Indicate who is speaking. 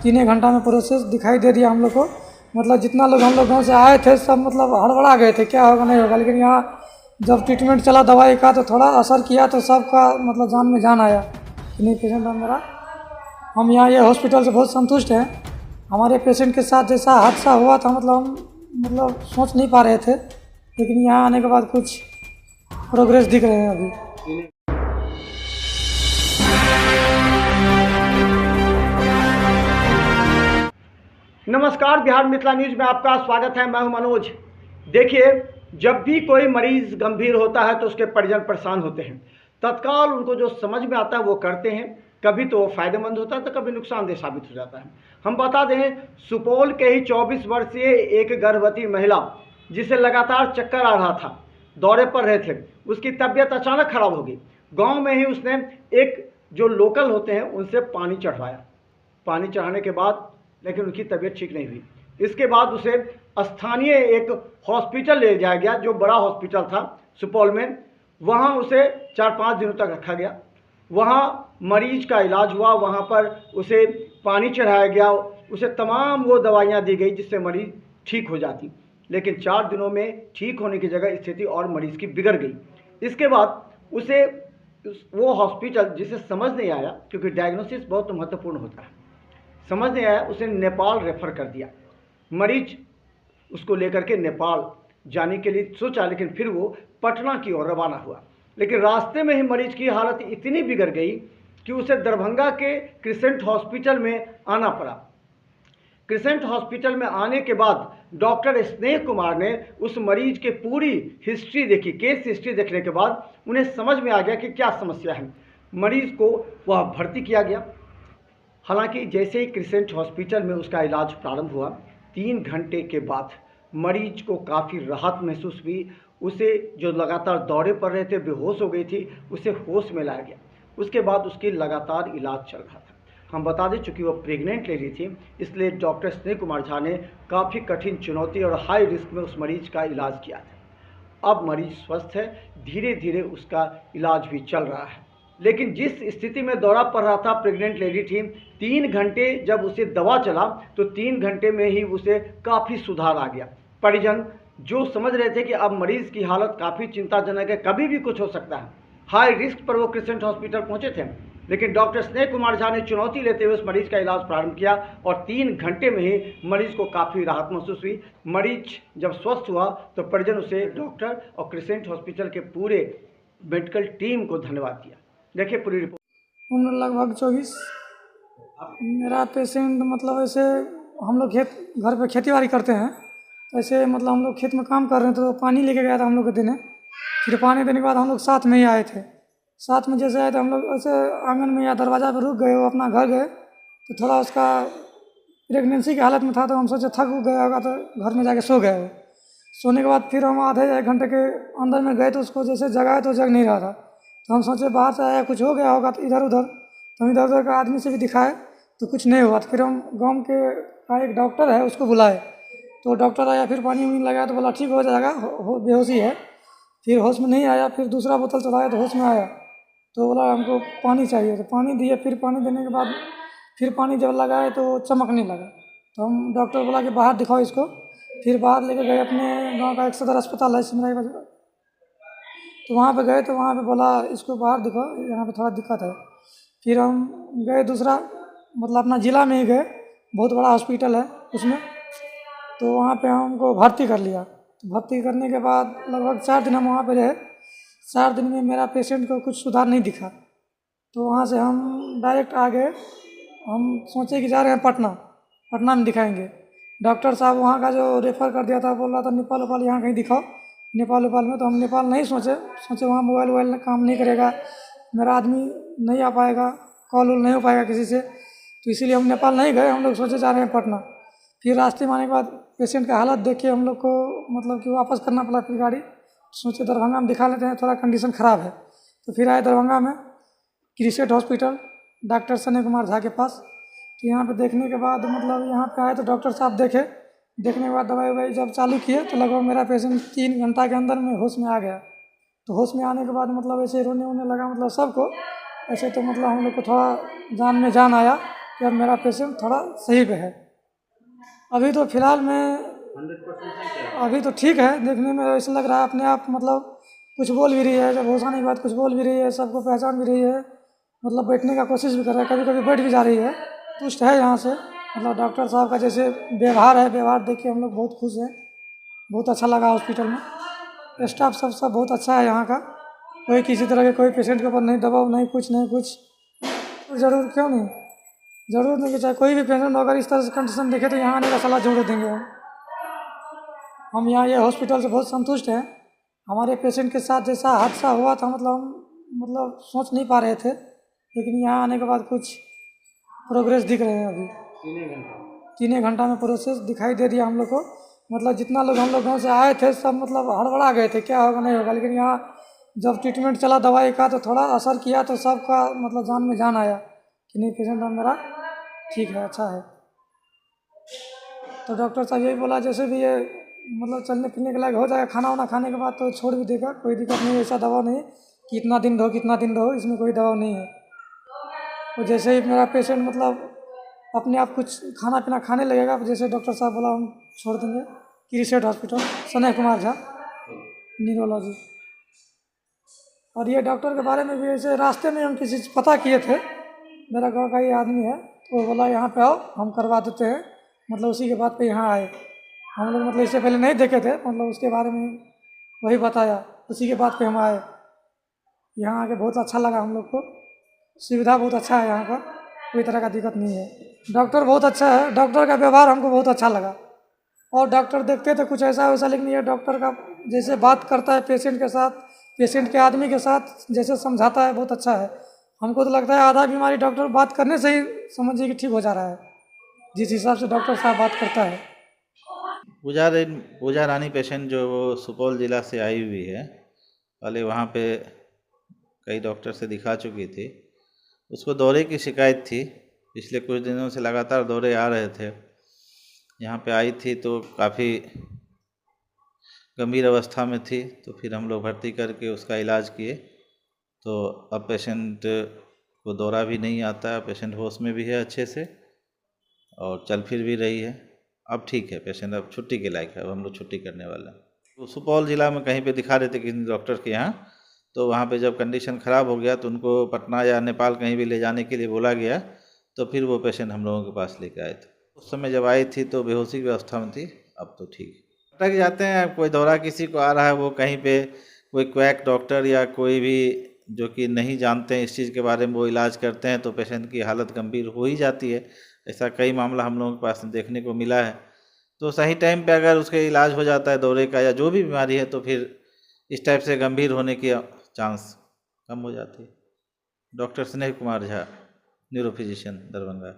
Speaker 1: 3 एक घंटा में प्रोसेस दिखाई दे दिया हम लोग को। मतलब जितना लोग हम लोग गाँव से आए थे सब मतलब हड़बड़ा गए थे, क्या होगा नहीं होगा। लेकिन यहाँ जब ट्रीटमेंट चला दवाई का तो थोड़ा असर किया तो सबका मतलब जान में जान आया कि नहीं पेशेंट मेरा। हम यहाँ ये हॉस्पिटल से बहुत संतुष्ट हैं। हमारे पेशेंट के साथ जैसा हादसा हुआ था मतलब हम सोच नहीं पा रहे थे, लेकिन यहाँ आने के बाद कुछ प्रोग्रेस दिख रहे हैं अभी।
Speaker 2: नमस्कार, बिहार मिथिला न्यूज में आपका स्वागत है। मैं हूं मनोज। देखिए, जब भी कोई मरीज गंभीर होता है तो उसके परिजन परेशान होते हैं। तत्काल उनको जो समझ में आता है वो करते हैं। कभी तो वो फायदेमंद होता है तो कभी नुकसानदेह साबित हो जाता है। हम बता दें, सुपौल के ही 24 वर्षीय एक गर्भवती महिला जिसे लगातार चक्कर आ रहा था, दौरे पर रहे थे, उसकी तबीयत अचानक खराब हो गई। गाँव में ही उसने एक जो लोकल होते हैं उनसे पानी चढ़वाया। पानी चढ़ाने के बाद लेकिन उनकी तबीयत ठीक नहीं हुई। इसके बाद उसे स्थानीय एक हॉस्पिटल ले जाया गया, जो बड़ा हॉस्पिटल था सुपौल में। वहाँ उसे 4-5 दिनों तक रखा गया। वहाँ मरीज का इलाज हुआ, वहाँ पर उसे पानी चढ़ाया गया, उसे तमाम वो दवाइयाँ दी गई जिससे मरीज ठीक हो जाती। लेकिन 4 दिनों में ठीक होने की जगह स्थिति और मरीज की बिगड़ गई। इसके बाद उसे वो हॉस्पिटल, जिसे समझ नहीं आया, क्योंकि डायग्नोसिस बहुत महत्वपूर्ण होता है, समझ नहीं आया, उसे नेपाल रेफर कर दिया। मरीज उसको लेकर के नेपाल जाने के लिए सोचा, लेकिन फिर वो पटना की ओर रवाना हुआ। लेकिन रास्ते में ही मरीज की हालत इतनी बिगड़ गई कि उसे दरभंगा के क्रिसेंट हॉस्पिटल में आना पड़ा। क्रिसेंट हॉस्पिटल में आने के बाद डॉक्टर स्नेह कुमार ने उस मरीज के पूरी हिस्ट्री देखी। केस हिस्ट्री देखने के बाद उन्हें समझ में आ गया कि क्या समस्या है। मरीज को वह भर्ती किया गया। हालांकि जैसे ही क्रिसेंट हॉस्पिटल में उसका इलाज प्रारंभ हुआ, 3 घंटे के बाद मरीज को काफ़ी राहत महसूस हुई। उसे जो लगातार दौरे पर रहे थे, बेहोश हो गई थी, उसे होश में लाया गया। उसके बाद उसकी लगातार इलाज चल रहा था। हम बता दें, चूँकि वो प्रेग्नेंट लेडी थी, इसलिए डॉक्टर स्नेह कुमार झा ने काफ़ी कठिन चुनौती और हाई रिस्क में उस मरीज का इलाज किया था। अब मरीज स्वस्थ है, धीरे धीरे उसका इलाज भी चल रहा है। लेकिन जिस स्थिति में दौरा पड़ रहा था, प्रेग्नेंट लेडी थी, 3 घंटे जब उसे दवा चला तो 3 घंटे में ही उसे काफ़ी सुधार आ गया। परिजन जो समझ रहे थे कि अब मरीज की हालत काफ़ी चिंताजनक है, कभी भी कुछ हो सकता है, हाई रिस्क पर वो क्रिसेंट हॉस्पिटल पहुंचे थे। लेकिन डॉक्टर स्नेह कुमार झा ने चुनौती लेते हुए उस मरीज का इलाज प्रारंभ किया और 3 घंटे में ही मरीज को काफ़ी राहत महसूस हुई। मरीज जब स्वस्थ हुआ तो परिजन उसे डॉक्टर और क्रिसेंट हॉस्पिटल के पूरे मेडिकल टीम को धन्यवाद दिया। देखिए पूरी रिपोर्ट।
Speaker 1: उम्र लगभग 24। मेरा पेशेंट मतलब ऐसे हम लोग घर पे खेती बाड़ी करते हैं, तो ऐसे मतलब हम लोग खेत में काम कर रहे थे तो पानी लेके गया था हम लोग को देने। फिर पानी देने के बाद हम लोग साथ में ही आए थे। साथ में जैसे आए थे हम लोग ऐसे आंगन में या दरवाज़ा पर रुक गए, वो अपना घर गए। तो थोड़ा उसका प्रेगनेंसी की हालत में था तो हम सोचे थक गया होगा तो घर में जाके सो गए। सोने के बाद फिर हम आधे 1 घंटे के अंदर में गए तो उसको जैसे जगाए तो जग नहीं रहा था। तो हम सोचे बाहर से आया, कुछ हो गया होगा, तो इधर उधर तो इधर उधर का आदमी से भी दिखाए तो कुछ नहीं हुआ। तो फिर हम गाँव के का एक डॉक्टर है उसको बुलाए, तो डॉक्टर आया, फिर पानी वानी लगाया तो बोला ठीक हो जाएगा, बेहोशी है। फिर होश में नहीं आया, फिर दूसरा बोतल चलाया तो होश में आया। तो बोला हमको पानी चाहिए, तो पानी दिए। फिर पानी देने के बाद फिर पानी जब लगाए तो चमकने लगा। तो हम डॉक्टर बोला कि बाहर दिखाओ इसको। फिर बाहर लेके गए, अपने गाँव का एक सदर अस्पताल है सिमराई बाजार, तो वहाँ पे गए तो वहाँ पे बोला इसको बाहर दिखाओ, यहाँ पे थोड़ा दिक्कत है। फिर हम गए दूसरा मतलब अपना ज़िला में ही गए, बहुत बड़ा हॉस्पिटल है उसमें, तो वहाँ पे हमको भर्ती कर लिया। तो भर्ती करने के बाद लगभग 4 दिन हम वहाँ पे रहे। 4 दिन में मेरा पेशेंट को कुछ सुधार नहीं दिखा, तो वहाँ से हम डायरेक्ट आ गए। हम सोचे कि जा रहे हैं पटना में दिखाएंगे। डॉक्टर साहब वहाँ का जो रेफ़र कर दिया था, बोल रहा था नेपाल उपाल यहाँ कहीं दिखाओ, नेपाल उपाल में। तो हम नेपाल नहीं सोचे वहाँ मोबाइल वोबाइल काम नहीं करेगा, मेरा आदमी नहीं आ पाएगा, कॉल वॉल नहीं हो पाएगा किसी से, तो इसीलिए हम नेपाल नहीं गए। हम लोग सोचे जा रहे हैं पटना। फिर रास्ते में आने के बाद पेशेंट का हालत देख के हम लोग को मतलब कि वापस करना पड़ा फिर गाड़ी। सोचे दरभंगा में दिखा लेते हैं, थोड़ा कंडीशन ख़राब है। तो फिर आए दरभंगा में क्रिसेंट हॉस्पिटल डॉक्टर स्नेह कुमार झा के पास। तो यहाँ पे देखने के बाद मतलब यहाँ पे आए तो डॉक्टर साहब देखने के बाद दवाई ववाई जब चालू किए तो लगभग मेरा पेशेंट 3 घंटा के अंदर में होश में आ गया। तो होश में आने के बाद मतलब ऐसे रोने वोने लगा, मतलब सबको ऐसे। तो मतलब हम लोग को थोड़ा जान में जान आया कि अब मेरा पेशेंट थोड़ा सही पे है। अभी तो फ़िलहाल मैं
Speaker 2: 100%
Speaker 1: अभी तो ठीक है, देखने में ऐसा लग रहा है अपने आप, मतलब कुछ बोल भी रही है, जब होश आने के बाद कुछ बोल भी रही है, सबको पहचान भी रही है, मतलब बैठने का कोशिश भी कर रहा है, कभी कभी बैठ भी जा रही है। तुष्ट है यहाँ से, मतलब डॉक्टर साहब का जैसे व्यवहार है, व्यवहार देख के हम लोग बहुत खुश हैं, बहुत अच्छा लगा हॉस्पिटल में। स्टाफ सब बहुत अच्छा है यहाँ का, कोई किसी तरह के कोई पेशेंट के ऊपर नहीं दबाव, नहीं कुछ। तो ज़रूर क्यों नहीं, ज़रूर नहीं कि चाहे कोई भी पेशेंट अगर इस तरह से कंडीशन देखे तो यहाँ आने का सलाह जरूर देंगे हम यहाँ ये हॉस्पिटल से बहुत संतुष्ट हैं। हमारे पेशेंट के साथ जैसा हादसा हुआ था, मतलब हम सोच नहीं पा रहे थे, लेकिन यहाँ आने के बाद कुछ प्रोग्रेस दिख रहे हैं। अभी 3 घंटा में प्रोसेस दिखाई दे दिया हम लोग को। मतलब जितना लोग हम लोग गाँव से आए थे सब मतलब हड़बड़ा गए थे, क्या होगा नहीं होगा, लेकिन यहाँ जब ट्रीटमेंट चला दवाई का तो थोड़ा असर किया, तो सबका मतलब जान में जान आया कि नहीं, पेशेंट मेरा ठीक है, अच्छा है। तो डॉक्टर साहब यही बोला, जैसे भी ये मतलब चलने फिरने के लायक हो जाएगा, खाना वाना खाने के बाद तो छोड़ भी देगा, कोई दिक्कत नहीं, ऐसा दवा नहीं कि इतना दिन रहो, इसमें कोई दवा नहीं है। तो जैसे ही मेरा पेशेंट मतलब अपने आप कुछ खाना पीना खाने लगेगा, जैसे डॉक्टर साहब बोला हम छोड़ देंगे। क्रिसेट हॉस्पिटल, स्नेह कुमार झा, न्यूरोलॉजी। और ये डॉक्टर के बारे में भी ऐसे रास्ते में हम किसी से पता किए थे, मेरा गांव का ही आदमी है, तो वो बोला यहाँ पे आओ हम करवा देते हैं, मतलब उसी के बाद पे यहाँ आए हम लोग, मतलब इससे पहले नहीं देखे थे, मतलब उसके बारे में वही बताया, उसी के बाद पे हम आए। यहाँ आके बहुत अच्छा लगा हम लोग को, सुविधा बहुत अच्छा है यहाँ का, कोई तरह का दिक्कत नहीं है। डॉक्टर बहुत अच्छा है, डॉक्टर का व्यवहार हमको बहुत अच्छा लगा। और डॉक्टर देखते थे कुछ ऐसा वैसा, लेकिन ये डॉक्टर का जैसे बात करता है पेशेंट के साथ, पेशेंट के आदमी के साथ जैसे समझाता है, बहुत अच्छा है। हमको तो लगता है आधा बीमारी डॉक्टर बात करने से ही समझिए कि ठीक हो जा रहा है, जिस हिसाब से डॉक्टर साहब बात करता है।
Speaker 3: पूजा रानी पेशेंट जो वो सुपौल ज़िला से आई हुई है, पहले वहाँ पे कई डॉक्टर से दिखा चुकी थी। उसको दौरे की शिकायत थी, पिछले कुछ दिनों से लगातार दौरे आ रहे थे। यहाँ पे आई थी तो काफ़ी गंभीर अवस्था में थी, तो फिर हम लोग भर्ती करके उसका इलाज किए। तो अब पेशेंट को दौरा भी नहीं आता है, पेशेंट होश में भी है अच्छे से और चल फिर भी रही है। अब ठीक है पेशेंट, अब छुट्टी के लायक है, अब हम लोग छुट्टी करने वाले हैं। तो सुपौल ज़िला में कहीं पे दिखा रहे थे किसी डॉक्टर के यहाँ, तो वहाँ पे जब कंडीशन ख़राब हो गया तो उनको पटना या नेपाल कहीं भी ले जाने के लिए बोला गया, तो फिर वो पेशेंट हम लोगों के पास लेके आए थे। उस समय जब आई थी तो बेहोशी की अवस्था में थी, अब तो ठीक है। अटक जाते हैं, कोई दौरा किसी को आ रहा है, वो कहीं पे कोई क्वैक डॉक्टर या कोई भी जो कि नहीं जानते हैं इस चीज़ के बारे में, वो इलाज करते हैं तो पेशेंट की हालत गंभीर हो ही जाती है। ऐसा कई मामला हम लोगों के पास देखने को मिला है। तो सही टाइम पे अगर उसके इलाज हो जाता है दौरे का या जो भी बीमारी है, तो फिर इस टाइप से गंभीर होने की चांस कम हो जाती है। डॉक्टर स्नेह कुमार झा, न्यूरो फिजिशियन, दरभंगा।